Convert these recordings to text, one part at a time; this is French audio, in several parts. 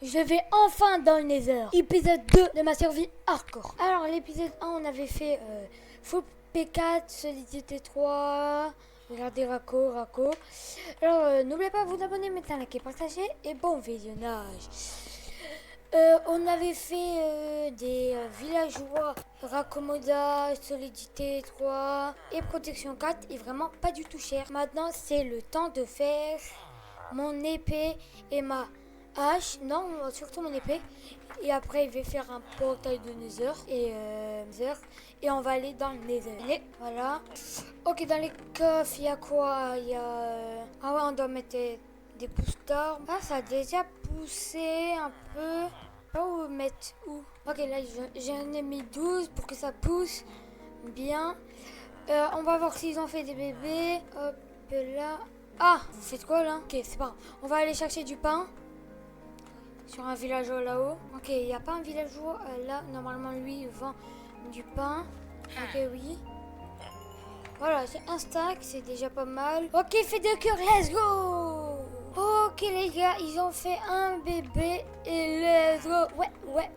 Je vais enfin dans le Nether. Épisode 2 de ma survie hardcore. Alors, l'épisode 1, on avait fait Faux P4, Solidité 3. Regardez Rako. Alors, n'oubliez pas de vous abonner, mettre un like et partager. Et bon visionnage. On avait fait des villageois, Raccommodage, Solidité 3 et Protection 4. Et vraiment pas du tout cher. Maintenant, c'est le temps de faire mon épée et ma hache, non, surtout mon épée. Et après, il va faire un portail de Nether. Et on va aller dans le Nether. Et voilà. Ok, dans les coffres, il y a quoi? Il y a... Ah ouais, on doit mettre des pousses d'arbres. Ah, ça a déjà poussé un peu. Pas où mettre où? Ok, là, j'en ai mis 12 pour que ça pousse bien. On va voir s'ils ont fait des bébés. Hop là. Ah, vous faites quoi là? Ok, c'est pas grave. On va aller chercher du pain. Sur un villageois là-haut. Ok, il n'y a pas un villageois là. Normalement, lui, il vend du pain. Ok, oui. Voilà, c'est un stack, c'est déjà pas mal. Ok, fait 2 cœurs, let's go! Ok, les gars, ils ont fait un bébé et let's go! Ouais.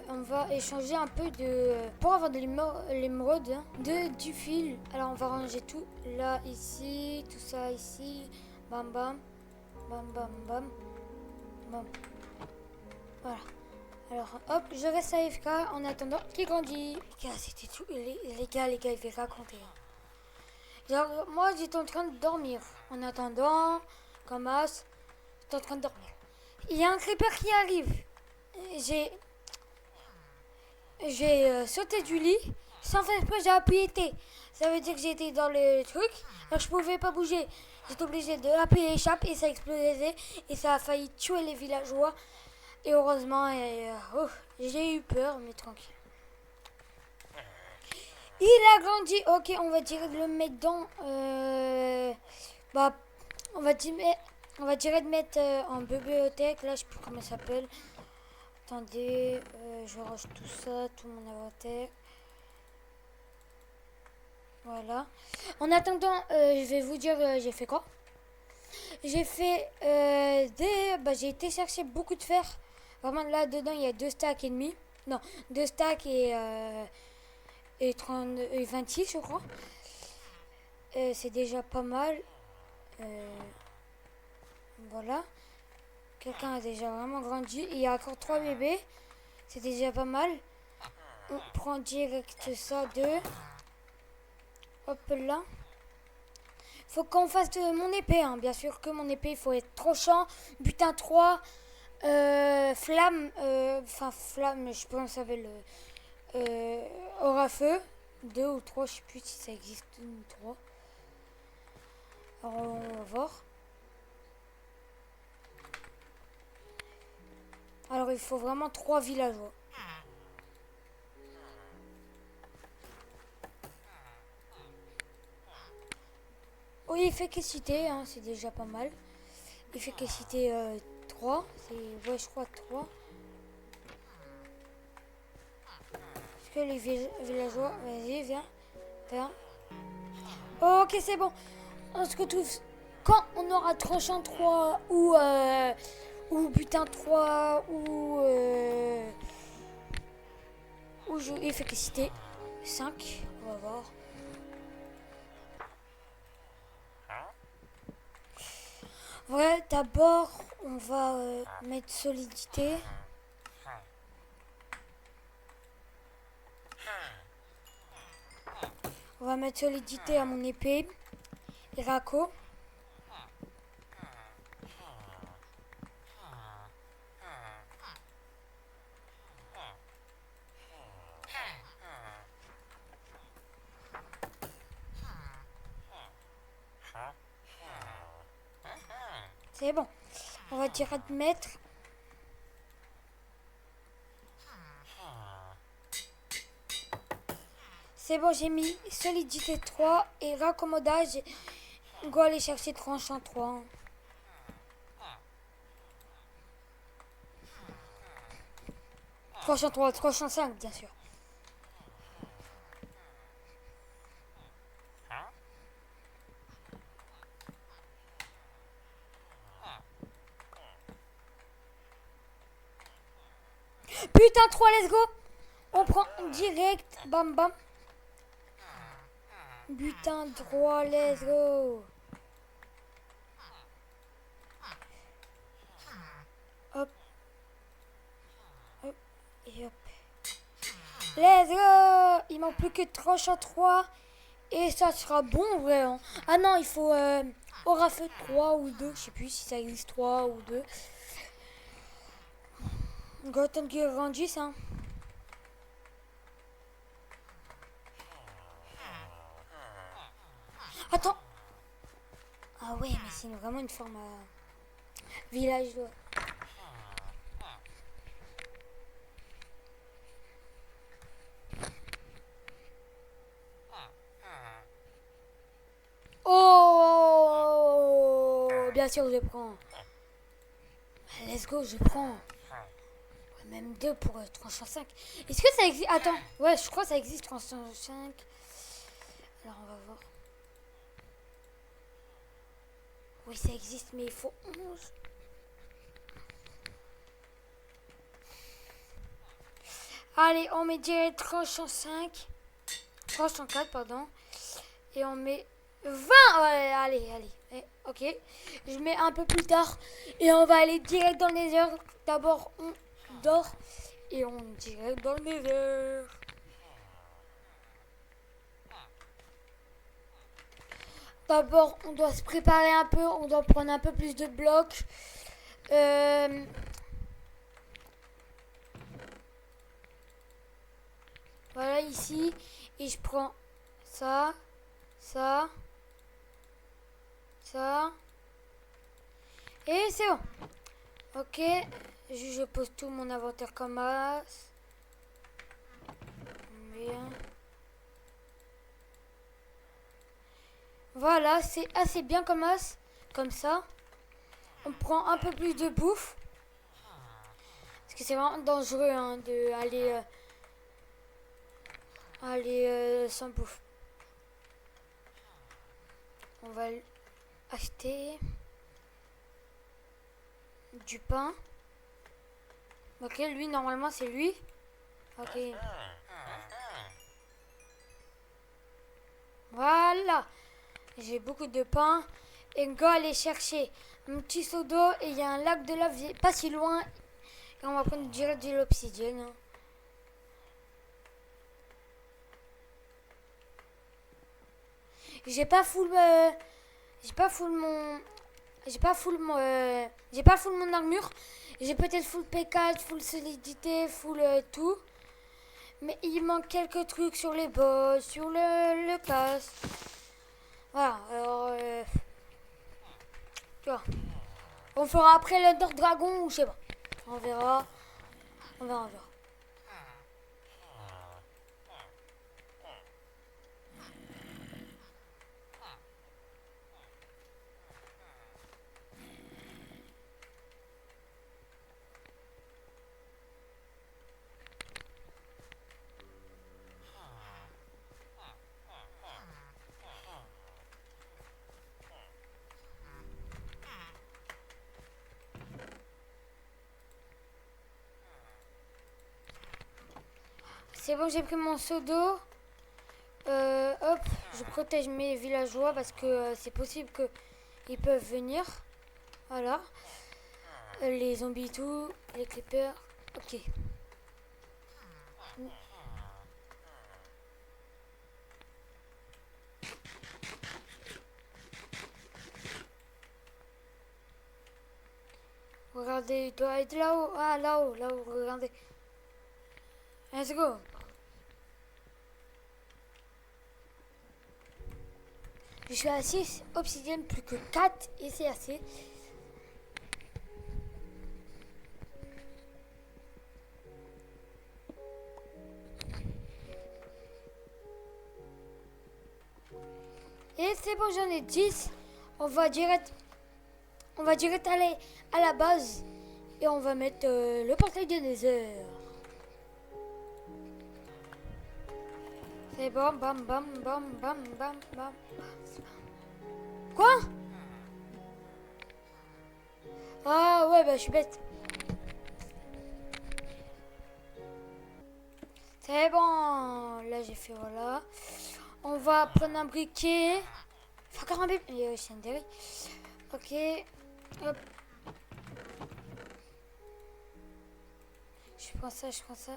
On va échanger un peu de... Pour avoir de l'émeraude, hein, du fil. Alors, on va ranger tout là, ici, tout ça ici. Bam, bam. Bam. Bon, voilà. Alors, hop, je reste AFK en attendant qu'il grandit. Les gars, c'était tout. Les gars, il fait raconter. Genre, moi, j'étais en train de dormir. En attendant, comme as, j'étais en train de dormir. Il y a un creeper qui arrive. J'ai sauté du lit. Sans faire exprès, j'ai appuyé T. Ça veut dire que j'étais dans le truc. Alors, je pouvais pas bouger. J'étais obligé de appuyer échappe et ça explosait. Et ça a failli tuer les villageois. Et heureusement, j'ai eu peur, mais tranquille. Il a grandi. Ok, on va direct le mettre dans... on va direct mettre en bibliothèque. Là, je sais plus comment ça s'appelle. Attendez, je range tout ça, tout mon inventaire. Voilà. En attendant, je vais vous dire, j'ai fait quoi. J'ai fait j'ai été chercher beaucoup de fer. Vraiment, là, dedans, il y a 2 stacks et demi. Non, 2 stacks et 30, et 26, je crois. C'est déjà pas mal. Voilà. Quelqu'un a déjà vraiment grandi. Il y a encore 3 bébés. C'est déjà pas mal. On prend direct ça de... Hop là. Faut qu'on fasse de mon épée, hein. Bien sûr que mon épée, il faut être tranchant. Butin 3. Flamme. Flamme, je pense que ça s'appelle... Aura-feu. 2 ou 3, je sais plus si ça existe. 2 ou 3. Alors, on va voir. Alors, il faut vraiment 3 villageois. Oui, efficacité, hein, c'est déjà pas mal. Efficacité 3, c'est, ouais, je crois 3. Est-ce que les villageois, vas-y, viens. Ok, c'est bon. On se retrouve quand on aura tranchant 3 ou butin 3 ou efficacité 5. On va voir. Ouais, d'abord, on va mettre solidité. On va mettre solidité à mon épée. Et Rako. C'est bon. On va direct mettre. C'est bon, j'ai mis solidité 3 et raccommodage. On va aller chercher tranchant 3. Tranchant 3, tranchant 5, bien sûr. Putain, 3, let's go. On prend direct. Bam, bam. Putain, 3, let's go. Hop. Hop. Et hop. Let's go. Il manque plus que tranche à 3. Et ça sera bon, vraiment. Ah non, il faut aura fait 3 ou 2. Je sais plus si ça existe 3 ou 2. Gotham qui grandisse, hein. Attends. Ah ouais, mais c'est vraiment une forme villageois. Oh, bien sûr, je prends. Let's go, je prends. Même 2 pour 305. Est-ce que ça existe? Attends, ouais, je crois que ça existe 305. Alors, on va voir. Oui, ça existe, mais il faut 11. Allez, on met direct 305. 304, pardon. Et on met 20. Ouais, allez. Ok. Je mets un peu plus tard. Et on va aller direct dans le nether. D'abord, on dort. Et on direct dans le nether. D'abord, on doit se préparer un peu. On doit prendre un peu plus de blocs. Voilà, ici. Et je prends ça. Ça. Et c'est bon. Ok. Je pose tout mon inventaire comme as. Bien. Voilà, c'est assez bien comme as. Comme ça. On prend un peu plus de bouffe. Parce que c'est vraiment dangereux hein, de aller sans bouffe. On va acheter du pain. Ok, lui, normalement, c'est lui. Ok. Voilà. J'ai beaucoup de pain. Et on va aller chercher un petit seau d'eau. Et il y a un lac de lave pas si loin. Et on va prendre direct de l'obsidienne. Hein. J'ai pas full mon armure. J'ai peut-être full P4, full solidité, full tout. Mais il manque quelques trucs sur les boss, sur le casque. Voilà, alors tu vois. On fera après l'Under Dragon ou je sais pas. On verra. On verra. C'est bon, j'ai pris mon seau d'eau. Hop, je protège mes villageois parce que c'est possible qu'ils peuvent venir. Voilà. Les zombies tout, les creepers. Ok. Regardez, il doit être là-haut. Ah, là-haut, regardez. Let's go. Je suis à 6 obsidienne, plus que 4 et c'est assez. Et c'est bon, j'en ai 10. On va direct aller à la base et on va mettre le portail de Nether. C'est bon, bam, bam, bam, bam, bam, bam. Quoi? Ah ouais, bah je suis bête. C'est bon. Là, j'ai fait voilà. On va prendre un briquet. Faut encore un bébé. Il y a aussi un derrière. Ok. Hop. Je prends ça, je prends ça.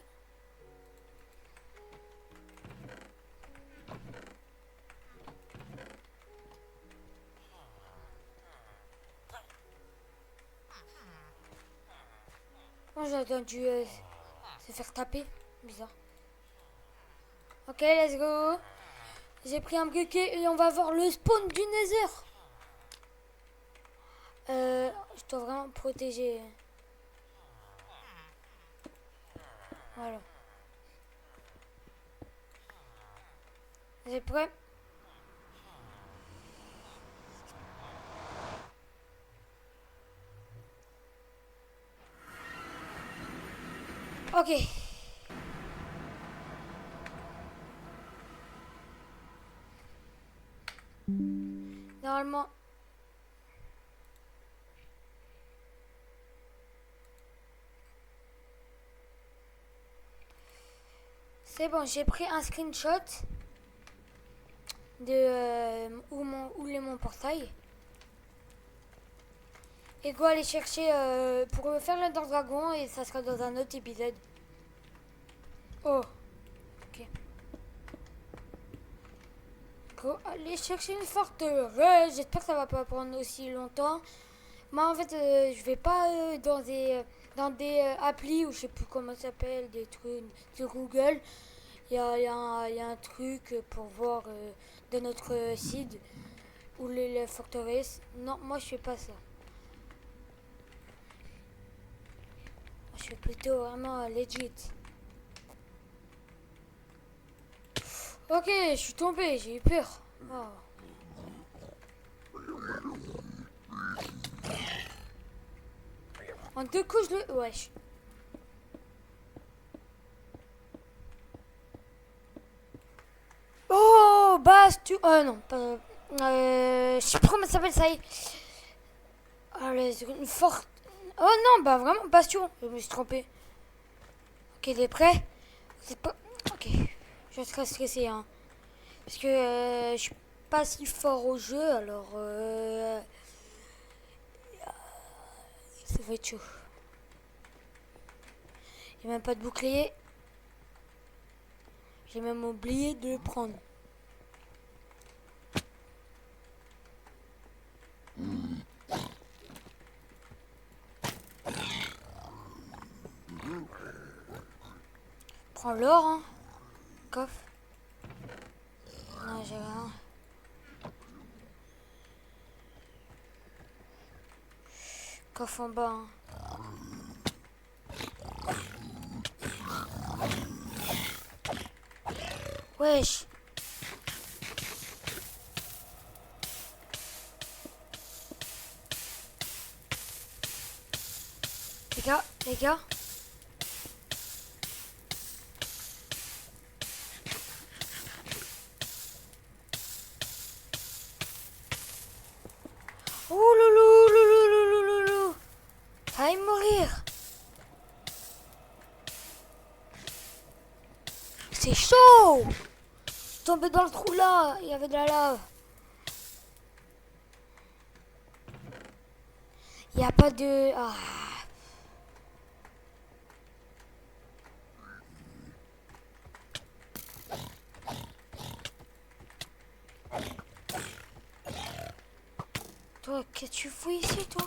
Moi, j'ai entendu se faire taper. Bizarre. Ok, let's go. J'ai pris un briquet et on va voir le spawn du Nether. Je dois vraiment protéger. Voilà. Vous êtes prêts? Ok. Normalement. C'est bon, j'ai pris un screenshot de où est mon portail. Et go aller chercher pour faire le dragon et ça sera dans un autre épisode. Oh. Ok. Go aller chercher une forteresse. J'espère que ça va pas prendre aussi longtemps. Moi en fait je vais pas dans des applis ou je sais plus comment ça s'appelle, des trucs de Google. Il y a un truc pour voir de notre site où les forteresses. Non, moi je fais pas ça. Je suis plutôt vraiment legit. Ok, je suis tombé, j'ai eu peur. Oh. En deux coups, je le... Wesh. Oh, Bastion... non, pas... je sais pas comment ça s'appelle, ça y est. Allez, c'est une forte... Oh non, bah vraiment, Bastion. Je me suis trompé. Ok, t'es prêt? C'est pas... Ok, je serai stressé, hein. Parce que je suis pas si fort au jeu, alors... ça va être chaud. J'ai même pas de bouclier. J'ai même oublié de le prendre. Prends l'or, hein. Coffre. Non, j'ai rien. Coffre en bas, hein. Wesh. Les gars. Ouh loulou, loulou, loulou, loulou. Failli mourir. C'est chaud. Je suis tombé dans le trou là. Il y avait de la lave. Il n'y a pas de... Ah. Toi, qu'est-ce que tu fous ici, toi?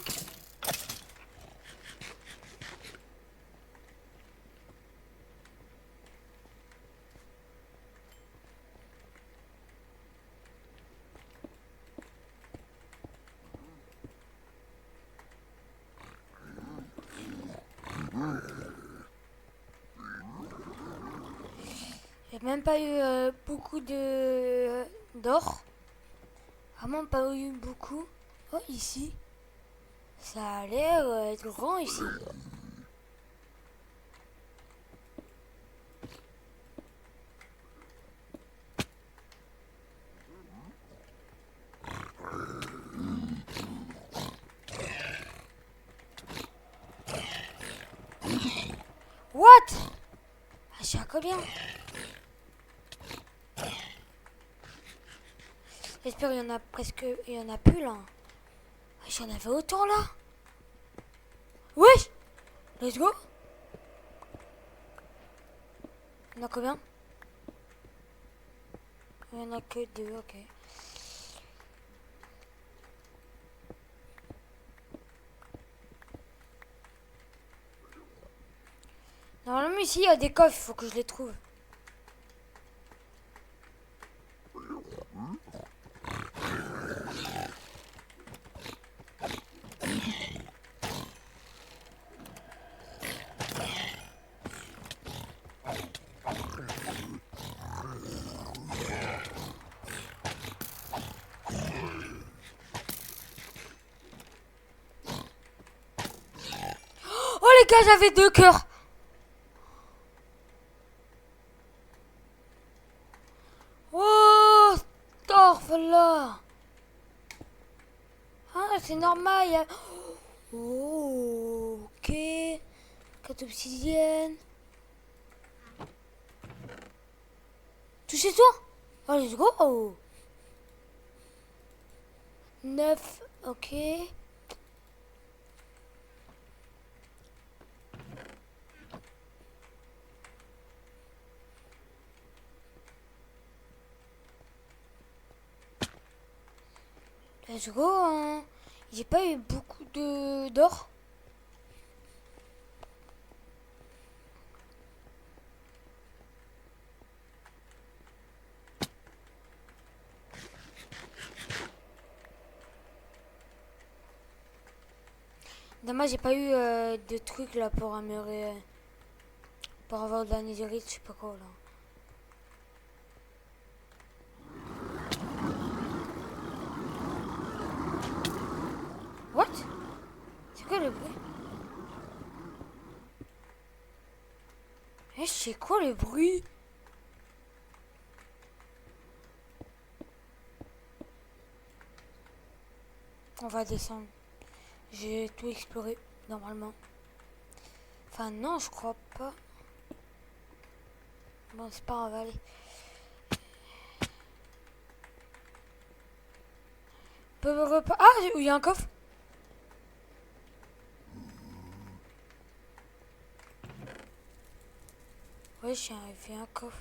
J'ai même pas eu beaucoup de d'or. Vraiment pas eu beaucoup. Oh, ici. Ça a l'air être grand ici. What? Je suis à combien? J'espère qu'il y en a presque... Il y en a plus là. J'en avais autant là. Wesh. Let's go. Il y en a combien? Il y en a que 2, ok. Normalement ici il y a des coffres, il faut que je les trouve. Oh les gars, j'avais 2 cœurs. Oh, Storf là. Ah, c'est normal. Oh, ok. 4 obsidiennes. Tout chez toi? Oh, let's go. 9, ok. Let's go, hein. J'ai pas eu beaucoup d'or. Dommage, j'ai pas eu de trucs là pour améliorer. Pour avoir de la netherite, je sais pas quoi là. What? C'est quoi le bruit? Eh, c'est quoi le bruit? On va descendre. J'ai tout exploré normalement. Enfin non, je crois pas. Bon, c'est pas grave, allez. Ah, il y a un coffre. Ouais, j'ai fait un coffre.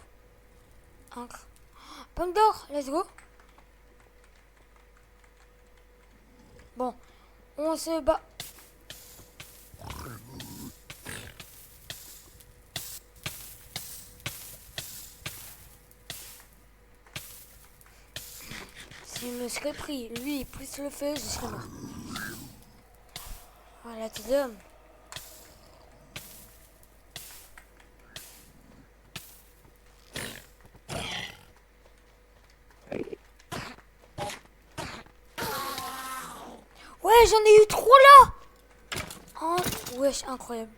Encre. Pomme d'or, let's go. Bon, on se bat. S'il me serait pris, lui, plus le feu, je serais mort. Voilà, t'es d'homme. Ouais, j'en ai eu 3 là. Oh, wesh, incroyable.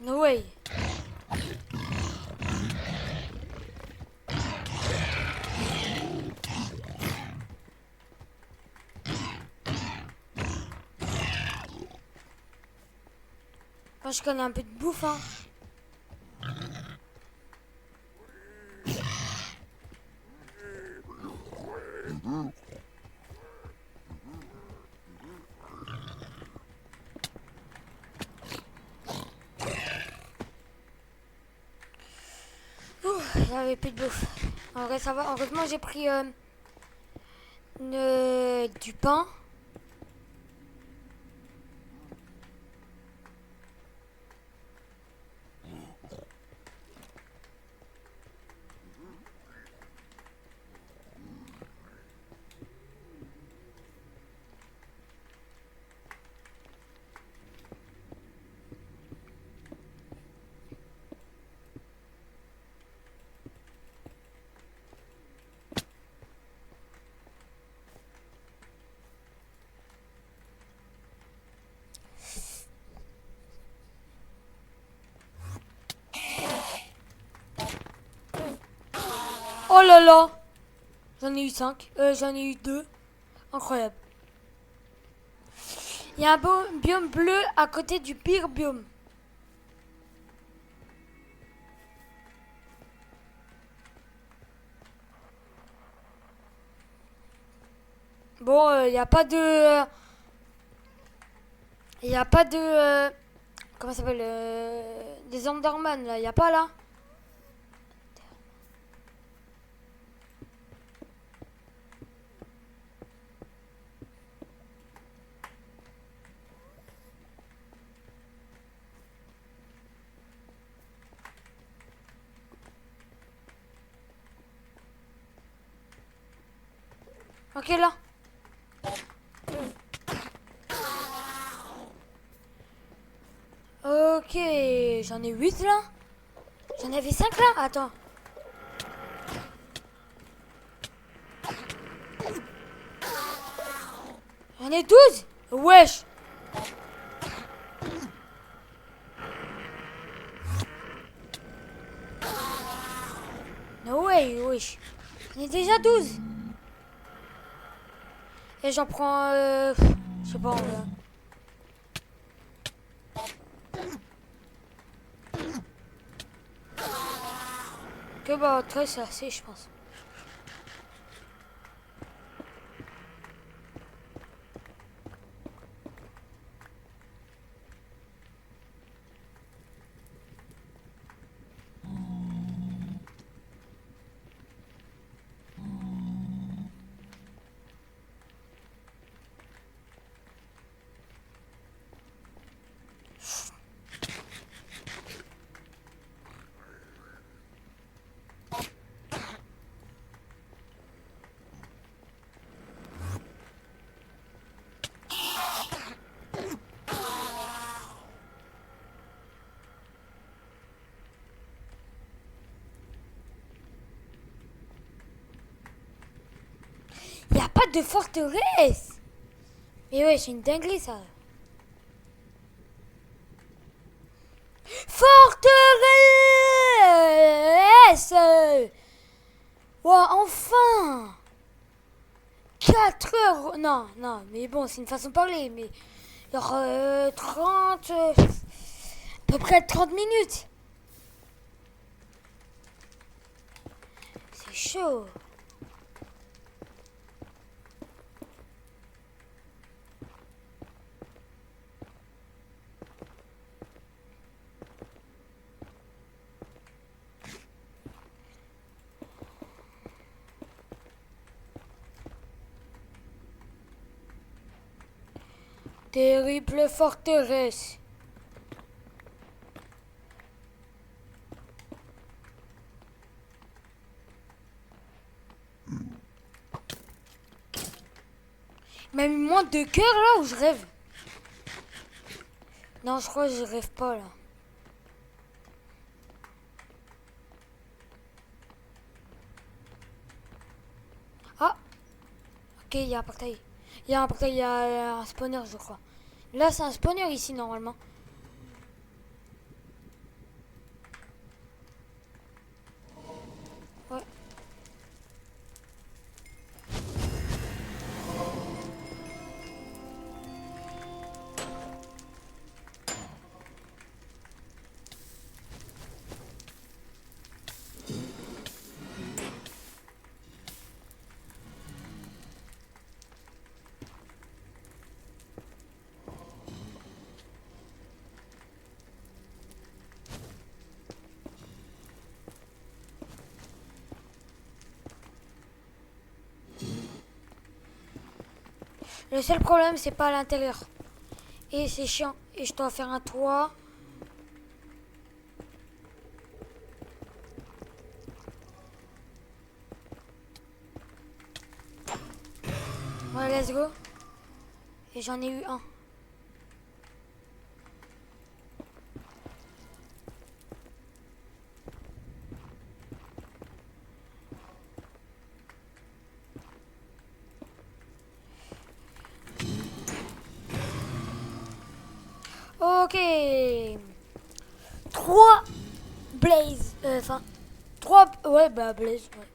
No way. Moi, je connais un peu de bouffe, hein. J'avais plus de bouffe. En vrai, ça va. Heureusement, j'ai pris du pain. Oh là là. J'en ai eu 5. J'en ai eu 2. Incroyable. Il y a un biome bleu à côté du pire biome. Bon, il n'y a pas de... Il n'y a pas de... comment ça s'appelle des Enderman, là. Il n'y a pas, là. Ok, là. Ok, j'en ai 8 là. J'en avais 5 là. Attends. J'en ai 12. Wesh. No way, wesh. J'en ai déjà 12. Et j'en prends... je sais pas, que bah, 13 c'est assez, je pense. Y a pas de forteresse. Mais ouais, c'est une dinguerie ça. Forteresse. Wow, enfin. 4 heures. Non, non, mais bon, c'est une façon de parler. Mais genre 30... à peu près 30 minutes. C'est chaud. Terrible forteresse. Même moins de cœur là où je rêve. Non, je crois que je rêve pas là. Ah, ok, il y a un portail. Il y a un portail, il y a un spawner, je crois. Là, c'est un spawner ici normalement. Ouais. Le seul problème, c'est pas à l'intérieur. Et c'est chiant. Et je dois faire un toit. Ouais, let's go. Et j'en ai eu un. Ok. 3 Blaze. Enfin, 3... Ouais, bah Blaze, ouais.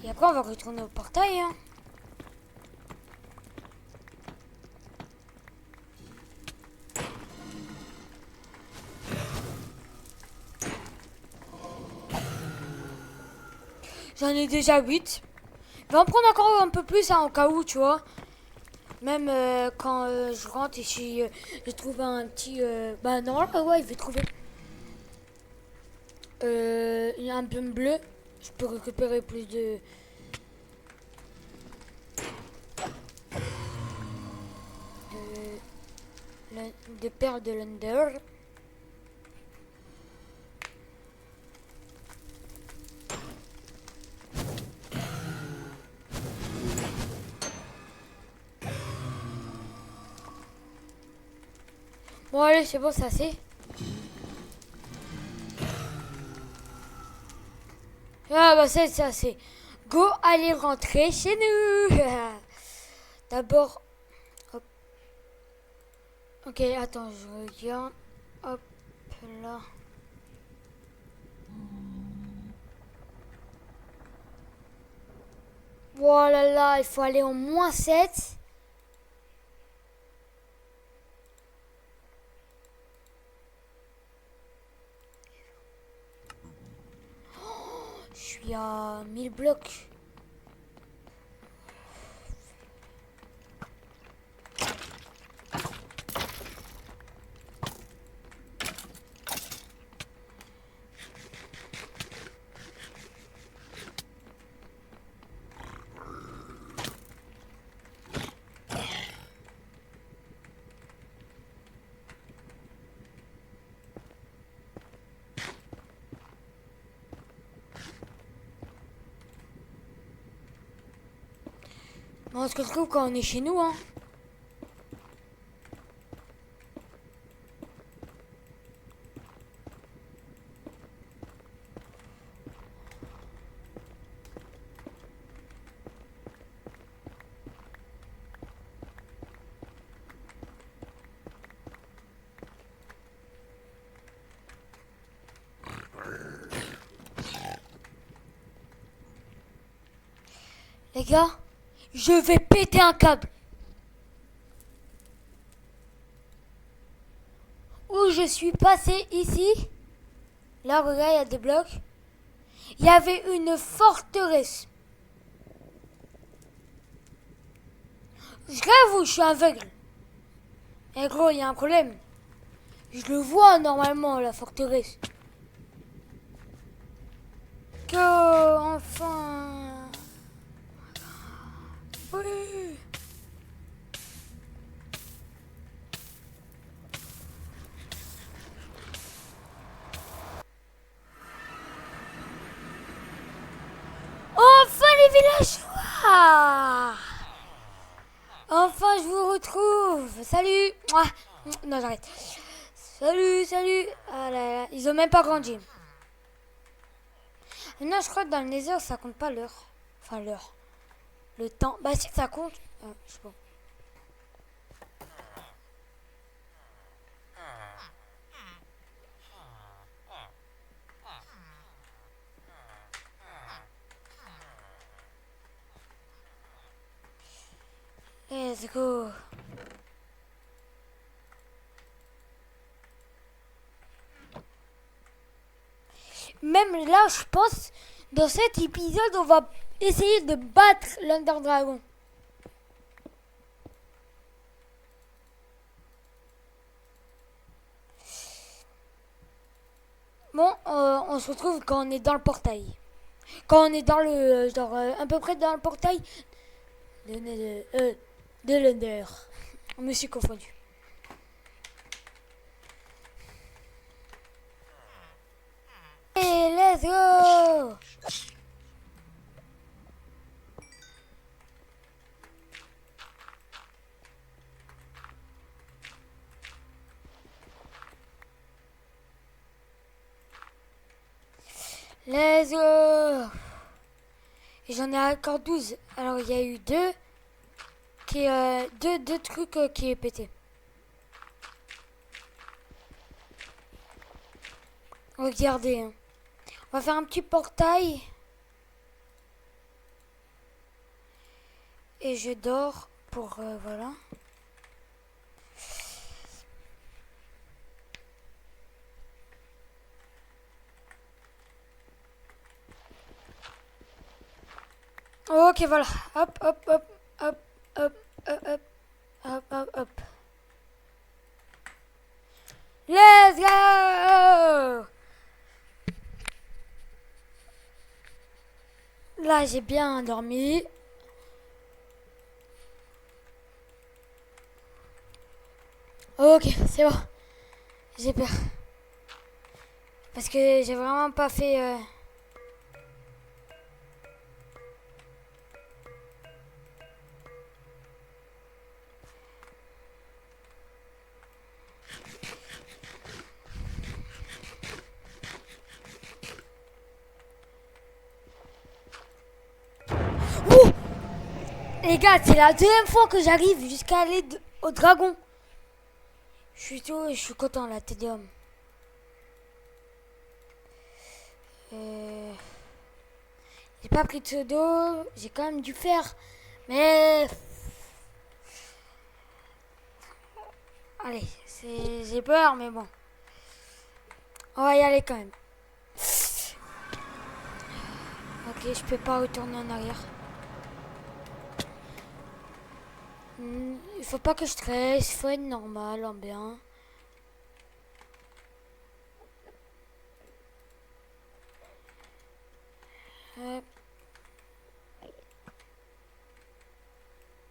Et après, on va retourner au portail. Hein. J'en ai déjà 8. Je vais en prendre encore un peu plus hein, au cas où, tu vois. Même quand je rentre et je trouve un petit... bah non, ouais, je vais trouver un biome bleu. Je peux récupérer plus de perles de l'Under. Bon allez, c'est bon, c'est assez. Ah bah c'est assez. Go, allez rentrer chez nous. D'abord... Hop. Ok, attends, je regarde. Hop là. Voilà, là, il faut aller au -7. Je suis à 1000 blocs. On se retrouve quand on est chez nous, hein. Les gars, je vais péter un câble. Où je suis passé ici, là, regarde, il y a des blocs. Il y avait une forteresse. Je rêve ou je suis aveugle? Eh gros, il y a un problème. Je le vois normalement, la forteresse. Que, enfin... Oui. Enfin les villageois! Enfin je vous retrouve. Salut. Mouah. Non, j'arrête. Salut, salut. Ah là là, ils ont même pas grandi. Non, je crois que dans le Nether, ça compte pas l'heure. Enfin, l'heure. Le temps. Bah si, ça compte. Je sais pas. Let's go. Même là, je pense, dans cet épisode, on va essayer de battre l'Under Dragon. Bon, on se retrouve quand on est dans le portail. Quand on est dans le... genre, à peu près dans le portail de l'Under. Je me suis confondu. Et let's go! Let's go! Et j'en ai encore 12. Alors il y a eu deux trucs qui est pété. Regardez. Hein. On va faire un petit portail. Et je dors pour... voilà. Ok, voilà. Hop, hop, hop, hop, hop, hop, hop, hop, hop, hop. Let's go! Là, j'ai bien dormi. Ok, c'est bon. J'ai peur. Parce que j'ai vraiment pas fait... Ouh! Les gars, c'est la deuxième fois que j'arrive jusqu'à aller au dragon. Je suis content là, TDM. J'ai pas pris de seau d'eau, j'ai quand même dû faire. Mais... Allez, j'ai peur, mais bon. On va y aller quand même. Ok, je peux pas retourner en arrière. Il faut pas que je stresse, il faut être normal, en bien.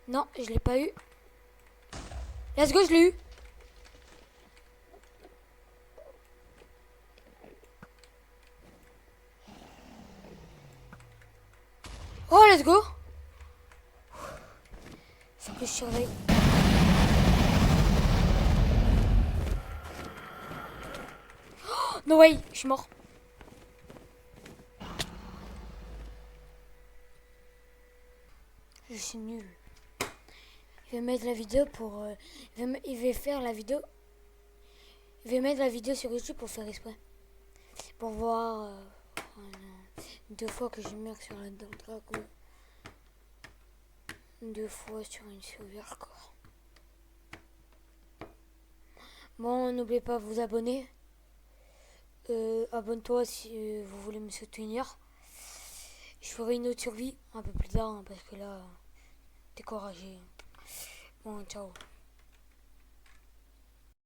Non, je l'ai pas eu. Let's go, je l'ai eu. Oh, let's go. Faut que je surveille. Oh, no way, je suis mort. Je suis nul. Il va mettre la vidéo pour... il va faire la vidéo... Il va mettre la vidéo sur YouTube pour faire exprès. Pour voir... deux fois que je meurs sur un dragon. Deux fois sur une survie hardcore. Bon, n'oubliez pas de vous abonner. Abonne-toi si vous voulez me soutenir. Je ferai une autre survie un peu plus tard, hein, parce que là, découragé. Bon, ciao.